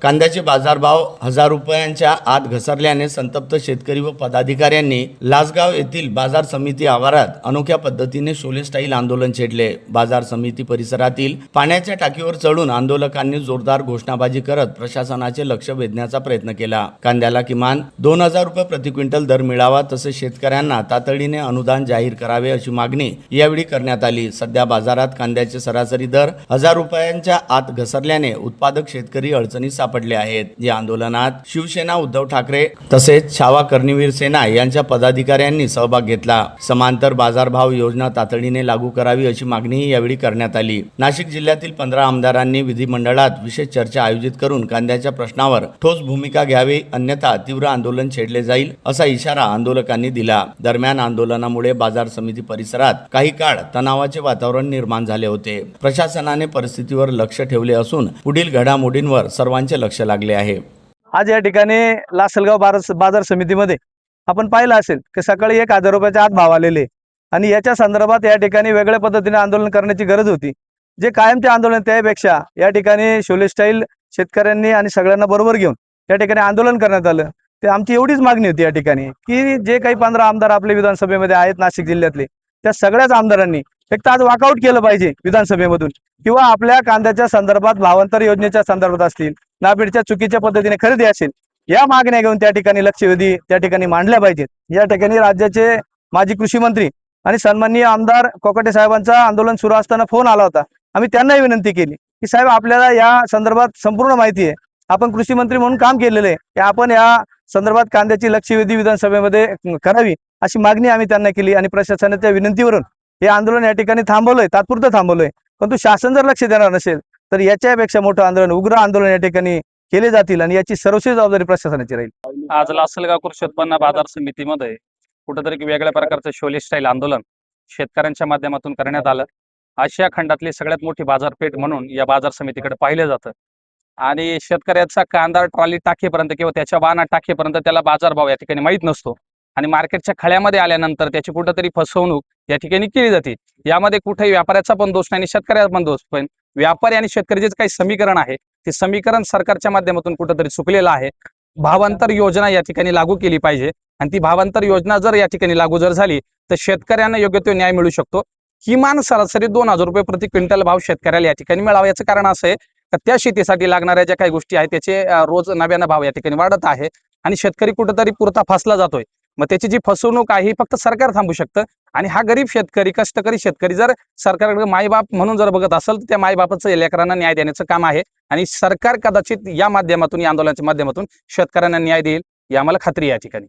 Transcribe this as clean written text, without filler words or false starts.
कांद्याचे बाजारभाव 1000 रुपयांच्या आत घसरल्याने संतप्त शेतकरी व पदाधिकाऱ्यांनी लासगाव येथील बाजार समिती आवारात अनोख्या पद्धतीने शोले स्टाईल आंदोलन छेडले। बाजार समिती परिसरातील पाण्याच्या टाकीवर चढून आंदोलकांनी जोरदार घोषणाबाजी करत प्रशासनाचे लक्ष वेधण्याचा प्रयत्न केला। कांद्याला किमान 2000 रुपये प्रति क्विंटल दर मिळावा, तसेच शेतकऱ्यांना तातडीने अनुदान जाहीर करावे अशी मागणी यावेळी करण्यात आली। सध्या बाजारात कांद्याचे सरासरी दर 1000 रुपयांच्या आत घसरल्याने उत्पादक शेतकरी अडचणीत सापडले आहेत। या आंदोलनात शिवसेना, उद्धव ठाकरे तसेच छावा कर्णवीर सेना यांच्या पदाधिकाऱ्यांनी सहभाग घेतला। समांतर बाजारभाव योजना तातडीने लागू करावी अशी मागणीही यावेळी करण्यात आली। नाशिक जिल्ह्यातील 15 आमदारांनी विधिमंडळात विशेष चर्चा आयोजित करून कांद्याच्या प्रश्नावर ठोस भूमिका घ्यावी, अन्यथा तीव्र आंदोलन छेडले जाईल असा इशारा आंदोलकांनी दिला। दरम्यान आंदोलनामुळे बाजार समिती परिसरात काही काळ तणावाचे वातावरण निर्माण झाले होते। प्रशासनाने परिस्थितीवर लक्ष ठेवले असून पुढील घडामोडींवर सर्वांचे लक्ष लागले आहे। आज या ठिकाणी लासलगाव बाजार समितीमध्ये आपण पाहिलं असेल की सकाळी 1000 रुपयाच्या आत भाव आलेले आणि याच्या संदर्भात या ठिकाणी वेगळ्या पद्धतीने आंदोलन करण्याची गरज होती। जे कायमचे आंदोलन त्यापेक्षा या ठिकाणी शोले स्टाईल शेतकऱ्यांनी आणि सगळ्यांना बरोबर घेऊन या ठिकाणी आंदोलन करण्यात आलं। ते आमची एवढीच मागणी होती या ठिकाणी की जे काही 15 आमदार आपल्या विधानसभेमध्ये आहेत नाशिक जिल्ह्यातले, त्या सगळ्याच आमदारांनी फक्त आज वॉकआउट केलं पाहिजे विधानसभेमधून, किंवा आपल्या कांद्याच्या संदर्भात भावांतर योजनेच्या संदर्भात असतील, नाफेडच्या चुकीच्या पद्धतीने खरेदी असेल, या मागण्या घेऊन त्या ठिकाणी लक्षवेधी त्या ठिकाणी मांडल्या पाहिजेत। या ठिकाणी राज्याचे माजी कृषी मंत्री आणि सन्माननीय आमदार कोकाटे साहेबांचा आंदोलन सुरू असताना फोन आला होता। आम्ही त्यांनाही विनंती केली की साहेब, आपल्याला या संदर्भात संपूर्ण माहिती आहे, आपण कृषी मंत्री म्हणून काम केलेलं आहे, की आपण या संदर्भात कांद्याची लक्षवेधी विधानसभेमध्ये करावी अशी मागणी आम्ही त्यांना केली आणि प्रशासनाच्या विनंतीवरून हे आंदोलन या ठिकाणी थांबवलंय, तात्पुरतं थांबवलंय। परंतु शासन जर लक्ष देणार नसेल तर याच्यापेक्षा मोठं आंदोलन, उग्र आंदोलन या ठिकाणी केले जातील आणि याची सर्वस्वी जबाबदारी प्रशासनाची राहील। आज लासलगाव कृषी उत्पन्न बाजार समितीमध्ये कुठेतरी वेगळ्या प्रकारचं शोले स्टाईल आंदोलन शेतकऱ्यांच्या माध्यमातून करण्यात आलं। आशिया खंडातली सगळ्यात मोठी बाजारपेठ म्हणून या बाजार समितीकडे पाहिलं जातं आणि शेतकऱ्याचा कांदा ट्रॉली टाकेपर्यंत किंवा त्याच्या वाहनात टाकेपर्यंत त्याला बाजारभाव या ठिकाणी माहीत नसतो आणि मार्केटच्या खळ्यामध्ये आल्यानंतर त्याची कुठेतरी फसवणूक या ठिकाणी केली जाते। यामध्ये कुठेही व्यापाऱ्याचा पण दोष नाही आणि शेतकऱ्याचा पण दोष, पण व्यापारी आणि शेतकरी जे काही समीकरण आहे ते समीकरण सरकारच्या माध्यमातून कुठेतरी चुकलेलं आहे। भावांतर योजना या ठिकाणी लागू केली पाहिजे आणि ती भावांतर योजना जर या ठिकाणी लागू जर झाली तर शेतकऱ्यांना योग्य तो न्याय मिळू शकतो। किमान सरासरी 2000 रुपये प्रति क्विंटल भाव शेतकऱ्याला या ठिकाणी मिळावा। याचं कारण असं आहे की त्या शेतीसाठी लागणाऱ्या ज्या काही गोष्टी आहेत त्याचे रोज नव्यानं भाव या ठिकाणी वाढत आहे आणि शेतकरी कुठेतरी पुरता फसला जातोय। मग त्याची जी फसवणूक आहे ही फक्त सरकार थांबू शकतं आणि हा गरीब शेतकरी, कष्टकरी शेतकरी जर सरकारकडे मायबाप म्हणून जर बघत असेल तर त्या मायबापाचं लेकरांना न्याय देण्याचं काम आहे आणि सरकार कदाचित या माध्यमातून, या आंदोलनाच्या माध्यमातून शेतकऱ्यांना न्याय देईल, ही आम्हाला खात्री आहे या ठिकाणी।